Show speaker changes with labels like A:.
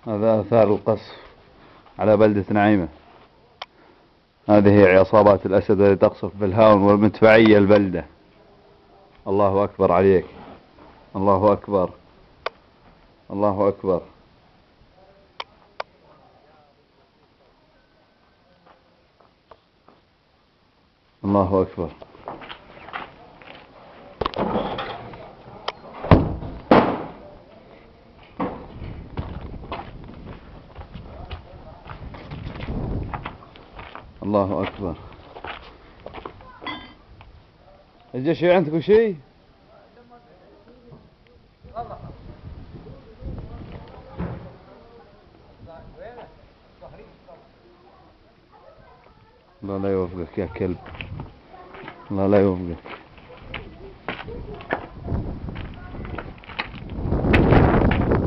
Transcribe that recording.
A: هذا آثار القصف على بلدة نعيمة. هذه هي عصابات الأسد التي تقصف بالهاون والمدفعية البلدة. الله أكبر عليك، الله أكبر، الله أكبر. الله أكبر. الله أكبر. الجيش عندكم شيء؟ الله لا يوفقك يا كلب، الله لا يوفقك.